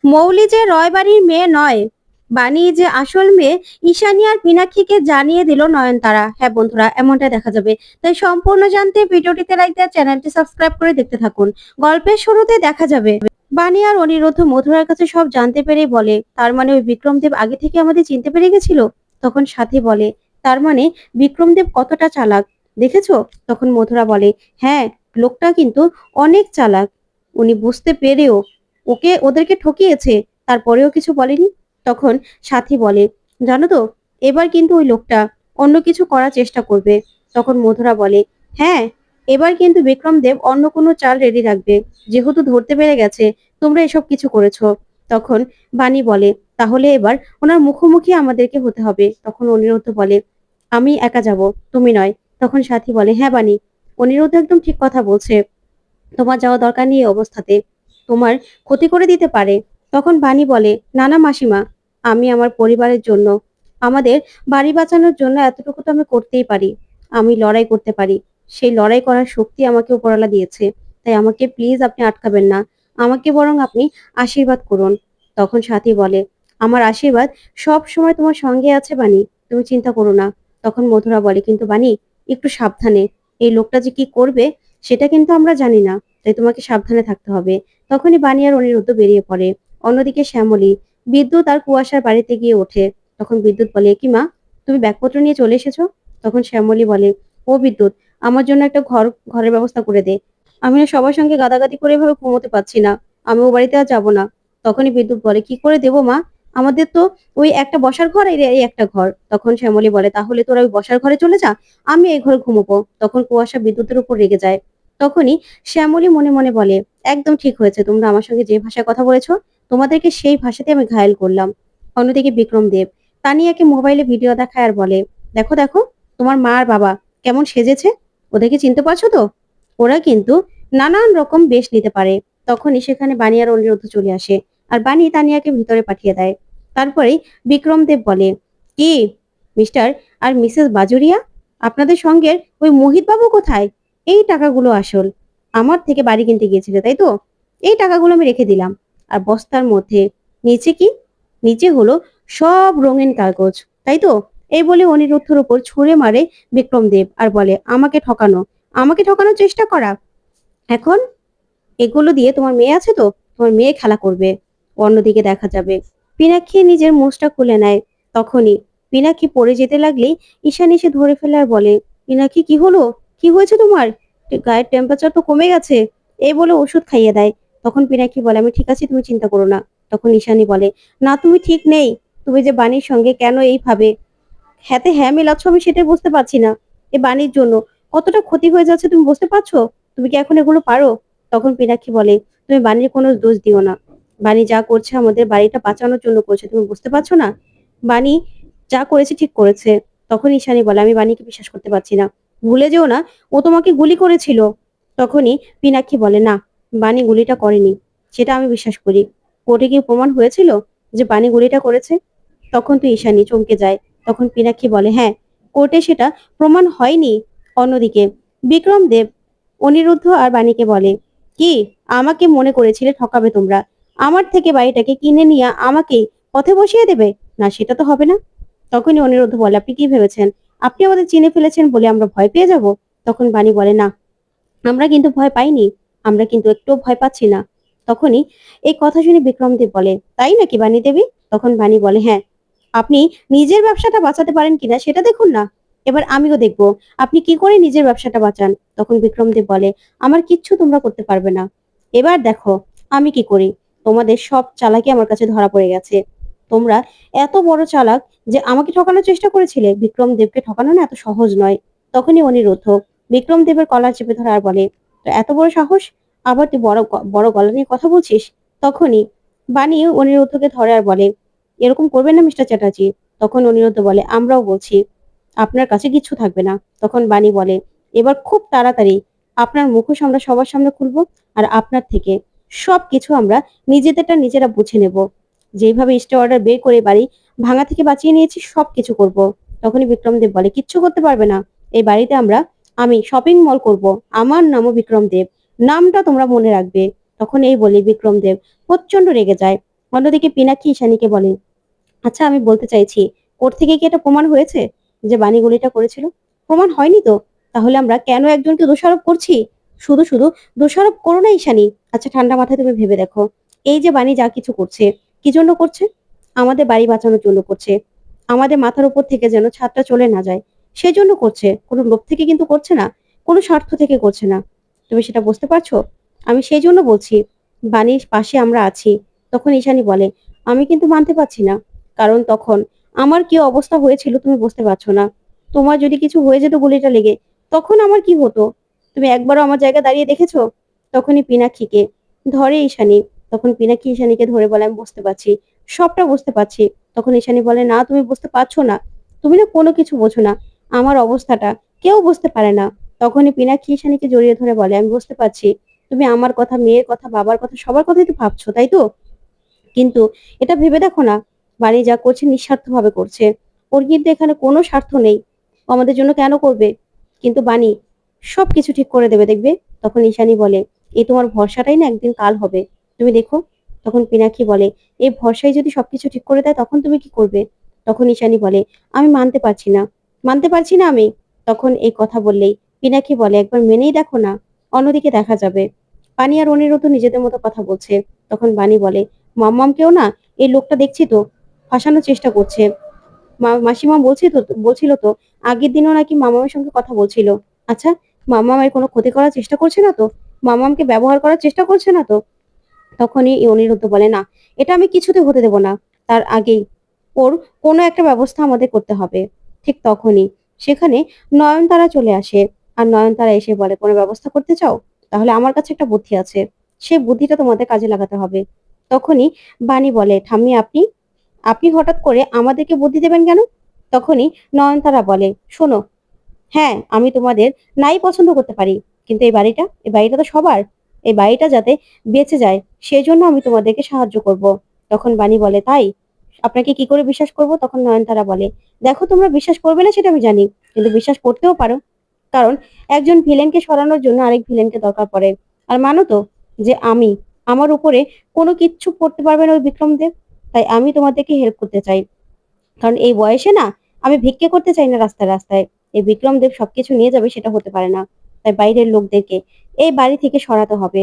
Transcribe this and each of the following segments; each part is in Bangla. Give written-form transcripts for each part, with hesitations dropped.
মৌলি যে রয় বাড়ির মেয়ে নয়, বানি যে আসল মেয়ে, ঈশানী আর পিনাক্ষীকে জানিয়ে দিল নয়নতারা। হ্যাঁ বন্ধুরা, এমনটা দেখা যাবে। তাই সম্পূর্ণ জানতে ভিডিওটিতে লাইক দিয়ে চ্যানেলটি সাবস্ক্রাইব করে দেখতে থাকুন। গল্পের শুরুতে দেখা যাবে বানি আর অনিরুদ্ধ মধুরার কাছে সব জানতে পেরে বলে, তার মানে ওই বিক্রমদেব আগে থেকে আমাদের চিনতে পেরে গেছিল। তখন সাথী বলে, তার মানে বিক্রমদেব কতটা চালাক দেখেছো? তখন মধুরা বলে, হ্যাঁ, লোকটা কিন্তু অনেক চালাক। উনি বুঝতে পেরেও ওদেরকে ঠকিয়েছে, তারপরেও কিছু বলেনি। তখন সাথী বলে, জানো তো, এবার কিন্তু ওই লোকটা অন্য কিছু করার চেষ্টা করবে। তখন মধুরা বলে, হ্যাঁ, এবার কিন্তু বিক্রম দেব অন্য কোনো চাল রেডি রাখবে, যেহেতু ধরতে পেরে গেছে তোমরা এসব কিছু করেছো। তখন বাণী বলে, তাহলে এবার ওনার মুখোমুখি আমাদেরকে হতে হবে। তখন অনিরুদ্ধ বলে, আমি একা যাব, তুমি নয়। তখন সাথী বলে, হ্যাঁ বাণী, অনিরুদ্ধ একদম ঠিক কথা বলছে, তোমার যাওয়া দরকার নেই এই অবস্থাতে, তোমার ক্ষতি করে দিতে পারে। তখন বাণী বলে, না না মাসিমা, আমি আমার পরিবারের জন্য, আমাদের বাড়ি বাঁচানোর জন্য এতটুকু তো আমি করতেই পারি। আমি লড়াই করতে পারি, সেই লড়াই করার শক্তি আমাকে উপরওয়ালা দিয়েছে। তাই আমাকে প্লিজ আপনি আটকাবেন না, আমাকে বরং আপনি আশীর্বাদ করুন। তখন সাথী বলে, আমার আশীর্বাদ সব সময় তোমার সঙ্গে আছে বাণী, তুমি চিন্তা করো না। তখন মধুরা বলে, কিন্তু বাণী, একটু সাবধানে, এই লোকটা যে কি করবে সেটা কিন্তু আমরা জানি না, তাই তোমাকে সাবধানে থাকতে হবে। তখনই বাণী আর অনিরুদ্ধ বেরিয়ে পড়ে। অন্যদিকে শ্যামলী, বিদ্যুৎ আর কুয়াশার বাড়িতে গিয়ে ওঠে। তখন বিদ্যুৎ বলে, কি মা, তুমি ব্যাগপত্র নিয়ে চলে এসেছো? তখন শ্যামলী বলে, ও বিদ্যুৎ, আমার জন্য একটা ঘরের ব্যবস্থা করে দে। আমি না সবার সঙ্গে গাদাগাদি করে এভাবে ঘুমোতে পারছি না, আমি ও বাড়িতে আর যাবো না। তখনই বিদ্যুৎ বলে, কি করে দেবো মা, আমাদের তো ওই একটা বসার ঘর, এই একটা ঘর। তখন শ্যামলী বলে, তাহলে তোরা ওই বসার ঘরে চলে যা, আমি এই ঘরে ঘুমোবো। তখন কুয়াশা বিদ্যুতের উপর রেগে যায়। তখনই শ্যামলী মনে মনে বলে, একদম ঠিক হয়েছে, তোমরা আমার সঙ্গে যে ভাষায় কথা বলেছো, তোমাদেরকে সেই ভাষাতে আমি ঘায়েল করলাম। অন্যদিকে বিক্রম দেব তানিয়াকে মোবাইলে ভিডিও দেখায় আর বলে, দেখো দেখো, তোমার মা আর বাবা কেমন সেজেছে, ওদেরকে চিনতে পারছো তো? ওরা কিন্তু নানান রকম বেশ নিতে পারে। তখনই সেখানে বাণী আর অনিরুদ্ধ চলে আসে, আর বাণী তানিয়াকে ভিতরে পাঠিয়ে দেয়। তারপরেই বিক্রম দেব বলে, কি মিস্টার আর মিসেস বাজুরিয়া, আপনাদের সঙ্গের ওই মোহিত বাবু কোথায়? এই টাকাগুলো আসল, আমার থেকে বাড়ি কিনতে গিয়েছিলে তাই তো? এই টাকাগুলো আমি রেখে দিলাম। আর বস্তার মধ্যে নিচে কি? নিচে হলো সব রঙিন কাগজ, তাই তো? এই বলে অনিরুদ্ধর উপর ছুঁড়ে মারে বিক্রম দেব আর বলে, আমাকে ঠকানোর চেষ্টা করা। এখন এগুলো দিয়ে তোমার মেয়ে আছে তো, তোমার মেয়ে খেলা করবে। অন্যদিকে দেখা যাবে পিনাক্ষী নিজের মুখটা খুলে নেয়। তখনই পিনাক্ষী পড়ে যেতে লাগলেই ঈশান এসে ধরে ফেলে আর বলে, পিনাক্ষী কি হলো, কি হয়েছে তোমার? গায়ের টেম্পারেচার তো কমে গেছে। এই বলে ওষুধ খাইয়ে দেয়। তখন পিনাক্ষী বলে, আমি ঠিক আছি, তুমি চিন্তা করো না। তখন ঈশানী বলে, না তুমি ঠিক নেই, তুমি যে বাণীর সঙ্গে কেন এইভাবে হ্যাঁতে হ্যাঁ মেলাচ্ছ, আমি সেটাই বুঝতে পারছি না। এই বাণীর জন্য কতটা ক্ষতি হয়ে যাচ্ছে তুমি বুঝতে পারছো? তুমি কি এখন এগুলো পারো? তখন পিনাক্ষী বলে, তুমি বাণীর কোনো দোষ দিও না, বাণী যা করছে আমাদের বাড়িটা বাঁচানোর জন্য করছে, তুমি বুঝতে পারছো না? বাণী যা করেছে ঠিক করেছে। তখন ঈশানী বলে, আমি বাণীকে বিশ্বাস করতে পারছি না, ভুলে যেও না ও তোমাকে গুলি করেছিল। তখনই পিনাক্ষী বলে, না, বাণী গুলিটা করেনি, সেটা আমি বিশ্বাস করি। কোর্টে কি প্রমাণ হয়েছিল যে বাণী গুলিটা করেছে? তখন তো ঈশানী চমকে যায়। তখন পিনাক্ষী বলে, হ্যাঁ, কোর্টে সেটা প্রমাণ হয়নি। অন্যদিকে বিক্রম দেব অনিরুদ্ধ আর বাণীকে বলে, কি আমাকে মনে করেছিলে ঠকাবে তোমরা, আমার থেকে বাড়িটাকে কিনে নিয়ে আমাকে পথে বসিয়ে দেবে? না, সেটা তো হবে না। তখনই অনিরুদ্ধ বলে, আপনি কি ভেবেছেন আপনি আমাদের চিনে ফেলেছেন বলে আমরা ভয় পেয়ে যাব? তখন বাণী বলে, না, আমরা কিন্তু ভয় পাইনি, আমরা কিন্তু একটু ভয় পাচ্ছি না। তখনই এই কথা শুনে বিক্রম দেব বলে, তাই নাকি বাণী দেবী? তখন বাণী বলে, হ্যাঁ, আপনি নিজের ব্যবসাটা বাঁচাতে পারেন কিনা সেটা দেখুন না, এবার আমিও দেখবো আপনি কি করে নিজের ব্যবসাটা বাঁচান। তখন বিক্রমদেব বলে, আমার কিচ্ছু তোমরা করতে পারবে না, এবার দেখো আমি কি করি। তোমাদের সব চালাকি আমার কাছে ধরা পড়ে গেছে। তোমরা এত বড় চালাক যে আমাকে ঠকানোর চেষ্টা করেছিলে, বিক্রম দেবকে ঠকানো না এত সহজ নয়। তখনই অনিরুদ্ধ বিক্রম দেবের কলার চেপে ধরে আর বলে, তো এত বড় সাহস, আবার তুই বড় গলা নিয়ে কথা বলছিস? তখনই বাণী অনিরুদ্ধকে ধরে আর বলে, এরকম করবেন না মিস্টার চ্যাটার্জি। তখন অনিরুদ্ধ বলে, আমরাও বলছি আপনার কাছে কিচ্ছু থাকবে না। তখন বাণী বলে, এবার খুব তাড়াতাড়ি আপনার মুখোশ আমরা সবার সামনে খুলবো, আর আপনার থেকে সবকিছু আমরা নিজেদেরটা নিজেরা বুঝে নেব। যেভাবে স্টে অর্ডার বের করে বাড়ি ভাঙা থেকে বাঁচিয়ে নিয়েছি সবকিছু করব। তখনই বিক্রমদেব বলে, কিচ্ছু করতে পারবে না, এই বাড়িতে আমি শপিং মল করব, আমার নামও বিক্রম দেব, নামটা তোমরা মনে রাখবে। তখন এই বলে বিক্রম দেব প্রচন্ড রেগে যায়। অন্যদিকে পিনাক্ষী ঈশানীকে বলে, আচ্ছা আমি বলতে চাইছি, কোর্ট থেকে কি এটা প্রমাণ হয়েছে যে বানি গুলিটা করেছিল? প্রমাণ হয়নি তো। তাহলে আমরা কেন একজনকে দোষারোপ করছি? শুধু শুধু দোষারোপ করো না ঈশানী। আচ্ছা ঠান্ডা মাথায় তুমি ভেবে দেখো, এই যে বানি যা কিছু করছে, কি জন্য করছে? আমাদের বাড়ি বাঁচানোর জন্য করছে। আমাদের মাথার উপর থেকে যেন ছাদটা চলে না যায়, সেজন্য করছে। কোনো লোভ থেকে কিন্তু করছে না, কোনো স্বার্থ থেকে করছে না। তুমি সেটা বুঝতে পারছো? আমি সেই জন্য বলছি, বাণীর পাশে আমরা আছি। তখন ঈশানী বলে, আমি কিন্তু মানতে পারছি না। কারণ তখন আমার কি অবস্থা হয়েছিল তুমি বুঝতে পারছো না। তোমার যদি কিছু হয়ে যেত গুলিটা লেগে, তখন আমার কি হতো? তুমি একবারও আমার জায়গা দাঁড়িয়ে দেখেছো? তখনই পিনাক্ষীকে ধরে ঈশানী। তখন পিনাক্ষী ঈশানীকে ধরে বলে, আমি বুঝতে পারছি, সবটা বুঝতে পারছি। তখন ঈশানী বলে, না তুমি বুঝতে পারছো না, তুমি না কোনো কিছু বোঝো না। আমার অবস্থাটা কেউ বুঝতে পারে না। তখনই পিনাক্ষী ঈশানীকে জড়িয়ে ধরে বলে, আমি বুঝতে পারছি, তুমি আমার কথা, মেয়ের কথা, বাবার কথা, সবার কথাই তো ভাবছো, তাই তো? কিন্তু এটা ভেবে দেখো না, বাড়ি যা করছে নিঃস্বার্থভাবে করছে। ওর কিন্তু এখানে কোনো স্বার্থ নেই। ও আমাদের জন্য কেন করবে? কিন্তু বাণী সবকিছু ঠিক করে দেবে, দেখবে। তখন ঈশানী বলে, এই তোমার ভরসাটাই না একদিন কাল হবে, তুমি দেখো। তখন পিনাক্ষী বলে, এই ভরসায় যদি সবকিছু ঠিক করে দেয় তখন তুমি কি করবে? তখন ঈশানী বলে, আমি মানতে পারছি না, মানতে পারছি না আমি। তখন এই কথা বললেই পিনাক্ষী বলে, একবার মেনেই দেখো না, অন্যদিকে দেখা যাবে। পানি আর অনিরুদ্ধ নিজেদের মতো কথা বলছে। তখন বাণী বলে, মাম্মামকেও না এই লোকটা দেখছি তো ফাঁসানোর চেষ্টা করছে। মাসিমা বলছিল তো আগের দিনও নাকি মামামের সঙ্গে কথা বলছিল। আচ্ছা, মামামের কোনো ক্ষতি করার চেষ্টা করছে না তো? মামামকে ব্যবহার করার চেষ্টা করছে না তো? তখনই এই অনিরুদ্ধ বলে, না, এটা আমি কিছুতে হতে দেব না। তার আগেই ওর কোনো একটা ব্যবস্থা আমাদের করতে হবে। ঠিক তখনই সেখানে নয়নতারা চলে আসে। আর নয়নতারা এসে বলে, কোনো ব্যবস্থা করতে চাও? তাহলে আমার কাছে একটা বুদ্ধি আছে, সেই বুদ্ধিটা তোমাদের কাজে লাগাতে হবে। তখনই বাণী বলে, ঠাম্মি আপনি আপনি হঠাৎ করে আমাদেরকে বুদ্ধি দেবেন কেন? তখনই নয়নতারা বলে, শোনো, হ্যাঁ আমি তোমাদের নাই পছন্দ করতে পারি, কিন্তু এই বাড়িটা তো সবার। এই বাড়িটা যাতে বেঁচে যায় সেই জন্য আমি তোমাদেরকে সাহায্য করব। তখন বাণী বলে, তাই? আপনাকে কি করে বিশ্বাস করব? তখন নয়নতারা বলে, দেখো তোমরা বিশ্বাস করবে না সেটা আমি জানি, কিন্তু বিশ্বাস করতেও পারো। কারণ একজন ভিলেনকে সরানোর জন্য আরেক ভিলেনকে দরকার পড়ে। আর মানো তো যে আমার উপরে কোনো কিচ্ছু করতে পারবে না ওই বিক্রম দেব। তাই আমি তোমাদেরকে হেল্প করতে চাই। কারণ এই বয়সে না আমি ভিক্ষে করতে চাই না রাস্তায় রাস্তায়। এই বিক্রম দেব সবকিছু নিয়ে যাবে সেটা হতে পারে না। তাই বাইরের লোকদেরকে এই বাড়ি থেকে সরাতে হবে।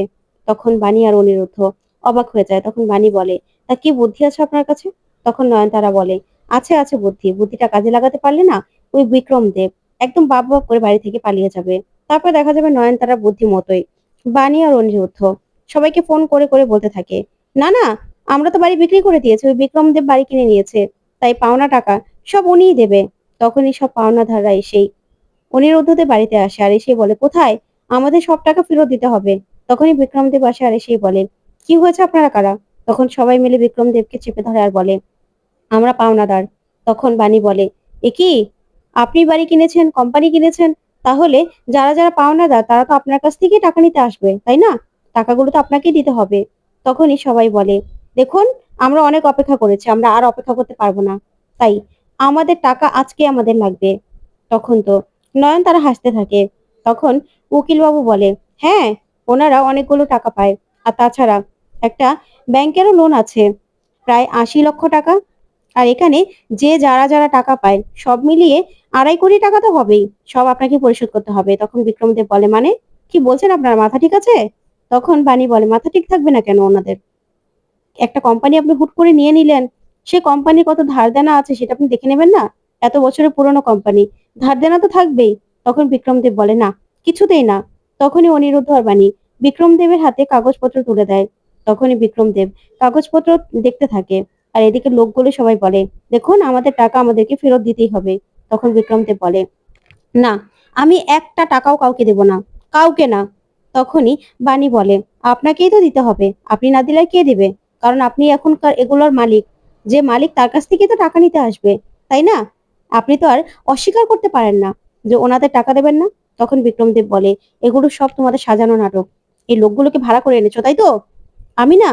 তখন বাণী আর অনিরুদ্ধ অবাক হয়ে যায়। তখন বাণী বলে, তা কি বুদ্ধি আছে আপনার কাছে? তখন নয়নতারা বলে, আছে আছে বুদ্ধি, বুদ্ধিটা কাজে লাগাতে পারলে না ওই বিক্রম দেব একদম বাপ বাপ করে বাড়ি থেকে পালিয়ে যাবে। তারপর দেখা যাবে নয়নতারা বুদ্ধি মতোই বাণী আর অনিরুদ্ধ সবাইকে ফোন করে করে বলতে থাকে, না না, আমরা তো বাড়ি বিক্রি করে দিয়েছি, ওই বিক্রম দেব বাড়ি কিনে নিয়েছে, তাই পাওনা টাকা সব উনিই দেবে। তখনই সব পাওনাদাররা এসেই অনিরুদ্ধদের বাড়িতে আসে আর এসে বলে, কোথায়? আমাদের সব টাকা ফেরত দিতে হবে। তখনই বিক্রমদেব আসে আর এসেই বলে, কি হয়েছে, আপনারা কারা? তখন সবাই মিলে বিক্রমদেবকে চেপে ধরে আর বলে, আমরা পাওনাদার। তখন বাণী বলে, এ কি, আপনি বাড়ি কিনেছেন, কোম্পানি কিনেছেন, তাহলে যারা যারা পাওনাদার তারা তো আপনার কাছ থেকেই টাকা নিতে আসবে, তাই না? টাকাগুলো তো আপনাকেই দিতে হবে। তখনই সবাই বলে, দেখুন, আমরা অনেক অপেক্ষা করেছি, আমরা আর অপেক্ষা করতে পারবো না, তাই আমাদের টাকা আজকে আমাদের লাগবে। তখন তো নয়নতারা হাসতে থাকে। তখন উকিলবাবু বলে, হ্যাঁ, ওনারা অনেকগুলো টাকা পায়। আর তাছাড়া একটা ব্যাংকেরও লোন আছে, প্রায় 80 লক্ষ টাকা। আর এখানে যে যারা যারা টাকা পায় সব মিলিয়ে 2.5 কোটি টাকা তো হবেই, সব আপনাকে পরিশোধ করতে হবে। তখন বিক্রমদেব বলে, মানে কি বলছেন, আপনার মাথা ঠিক আছে? তখন বাণী বলে, মাথা ঠিক থাকবে না কেন ওনাদের? একটা কোম্পানি আপনি হুট করে নিয়ে নিলেন, সে কোম্পানির কত ধার দেনা আছে সেটা আপনি দেখে নেবেন না? এত বছরের পুরনো কোম্পানি, ধার দেনা তো থাকবেই। তখন বিক্রমদেব বলে, না, কিছুতেই না। তখনই অনিরুদ্ধ আর বাণী বিক্রমদেবের হাতে কাগজপত্র তুলে দেয়। তখনই বিক্রমদেব কাগজপত্র দেখতে থাকে। আর এদিকে লোকগুলো সবাই বলে, দেখুন, আমাদের টাকা আমাদেরকে ফেরত দিতেই হবে। তখন বিক্রমদেব বলে, না, আমি একটা টাকাও কাউকে দেব না, কাউকে না। তখনই বাণী বলে, আপনাকেই তো দিতে হবে, আপনি না দিলে আর কে দিবে? কারণ আপনি এখনকার এগুলোর মালিক, যে মালিক তার কাছ থেকেই তো টাকা নিতে আসবে, তাই না? আপনি তো আর অস্বীকার করতে পারেন না যে ওনাদের টাকা দেবেন না। তখন বিক্রমদেব বলে, এগুলো সব তোমাদের সাজানো নাটক, এই লোকগুলোকে ভাড়া করে এনেছো, তাই তো? আমি না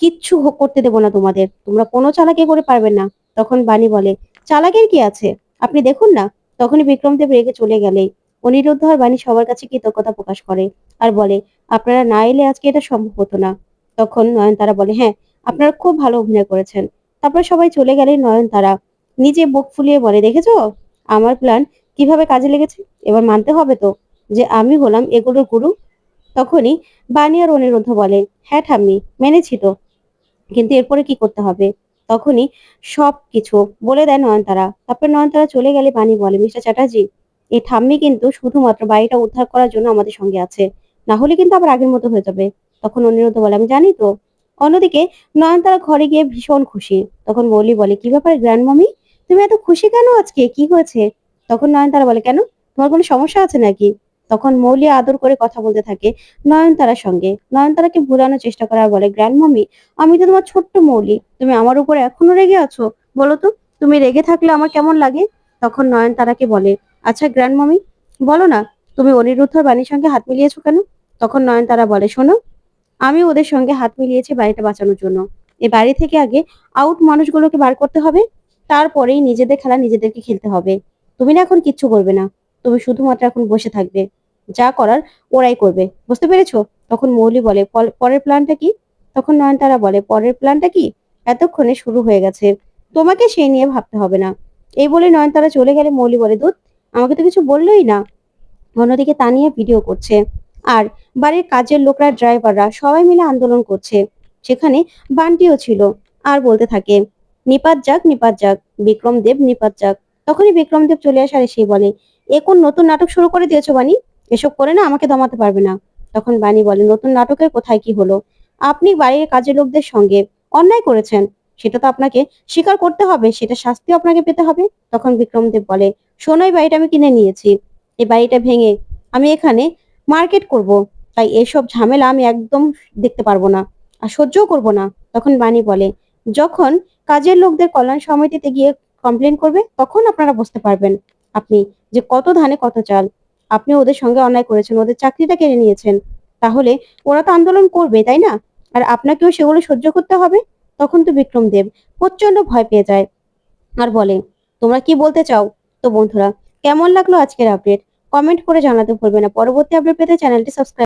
কিচ্ছু করতে দেবো না তোমাদের, তোমরা কোনো চালাকি করে পারবে না। তখন বাণী বলে, চালাকের কি আছে, আপনি দেখুন না। তখনই বিক্রমদেব রেগে চলে গেলে অনিরুদ্ধ আর বাণী সবার কাছে কৃতজ্ঞতা প্রকাশ করে আর বলে, আপনারা না এলে আজকে এটা সম্ভব হতো না। তখন নয়নতারা বলে, হ্যাঁ, আপনারা খুব ভালো অভিনয় করেছেন। তারপর সবাই চলে গেলেন। নয়নতারা নিজে বুক ফুলিয়ে বলে, দেখেছো আমার প্ল্যান কিভাবে কাজে লেগেছে? এবার মানতে হবে তো যে আমি হলাম এগুলোর গুরু। তখনই বানি আর অনিরুদ্ধ বলে, হ্যাঁ ঠাম্মি, মেনেছি তো, কিন্তু এরপরে কি করতে হবে? তখনই সবকিছু বলে দেয় নয়নতারা। তারপর নয়নতারা চলে গেলে বানি বলে, মিস্টার চ্যাটার্জি, এই ঠাম্মি কিন্তু শুধুমাত্র বাড়িটা উদ্ধার করার জন্য আমাদের সঙ্গে আছে, না হলে কিন্তু আবার আগের মতো হয়ে যাবে। তখন অনিরুদ্ধ বলে, আমি জানি তো। অন্যদিকে নয়নতারা ঘরে গিয়ে ভীষণ খুশি। তখন মৌলি বলে, কি ব্যাপার গ্র্যান্ড মামি, তুমি এত খুশি কেন আজকে, কি হয়েছে? তখন নয়নতারা বলে, কেন, তোমার কোনো সমস্যা আছে নাকি? তখন মৌলি আদর করে কথা বলতে থাকে নয়নতারার সঙ্গে। নয়নতারাকে ভুলানোর চেষ্টা করা বলে, গ্র্যান্ড মামি, আমি তো তোমার ছোট্ট মৌলি, তুমি আমার উপর এখনো রেগে আছো? বলো তো, তুমি রেগে থাকলে আমার কেমন লাগে? তখন নয়নতারাকে বলে, আচ্ছা গ্র্যান্ড মামি, বলো না, তুমি অনিরুদ্ধ আর বাণীর সঙ্গে হাত মিলিয়েছো কেন? তখন নয়নতারা বলে, শোনো, আমি ওদের সঙ্গে হাত মিলিয়েছি বাড়িটা বাঁচানোর জন্য। এই বাড়ি থেকে আগে আউট মানুষগুলোকে বার করতে হবে, তারপরেই নিজেদের খেলা নিজেদেরকে খেলতে হবে। তুমি না এখন কিচ্ছু করবে না, তুমি শুধুমাত্র এখন বসে থাকবে, যা করার ওরাই করবে, বুঝতে পেরেছো? তখন মৌলি বলে, পরের প্ল্যানটা কি? তখন নয়নতারা বলে, পরের প্ল্যানটা কি এতক্ষণে শুরু হয়ে গেছে, তোমাকে সেই নিয়ে ভাবতে হবে না। এই বলে নয়নতারা চলে গেলে মৌলি বলে, দুধ, আমাকে তো কিছু বললোই না। অন্যদিকে তানিয়া ভিডিও করছে, আর বাড়ির কাজের লোকরা, ড্রাইভাররা সবাই মিলে আন্দোলন করছে। সেখানে বান্টিও ছিল, আর বলতে থাকে, নিপাত যাক, নিপাত যাক, বিক্রম দেব নিপাত যাক। তখনই বিক্রম দেব চলে আসে, আর সে বলে, এ কোন নতুন নাটক শুরু করে দিয়েছো বানি? এসব করে না আমাকে দমাতে পারবে না। তখন বানি বলে, নতুন নাটকের কোথায় কি হলো? আপনি বাড়ির কাজের লোকদের সঙ্গে অন্যায় করেছেন, সেটা তো আপনাকে স্বীকার করতে হবে, সেটা শাস্তি আপনাকে পেতে হবে। তখন বিক্রম দেব বলে, শোনো, এই বাড়িটা আমি কিনে নিয়েছি, এই বাড়িটা ভেঙে আমি এখানে মার্কেট করব, তাই এসব ঝামেলা আমি একদম দেখতে পারবো না, আর সহ্যও করব না। তখন বানি বলে, যখন কাজের লোকদের কল্যাণ সমিতিতে গিয়ে কমপ্লেন করবে তখন আপনারা বুঝতে পারবেন আপনি যে কত ধানে কত চাল। আপনি ওদের সঙ্গে অন্যায় করেছেন, ওদের চাকরিটা কেড়ে নিয়েছেন, তাহলে ওরা তো আন্দোলন করবে, তাই না? আর আপনাকেও সেগুলো সহ্য করতে হবে। তখন তো বিক্রম দেব প্রচন্ড ভয় পেয়ে যায়, আর বলে, তোমরা কি বলতে চাও? তো বন্ধুরা, কেমন লাগলো আজকের আপডেট? কমেন্ট করে জানাতে ভুলবে না। পরবর্তী আপডেট পেতে চ্যানেলটি সাবস্ক্রাইব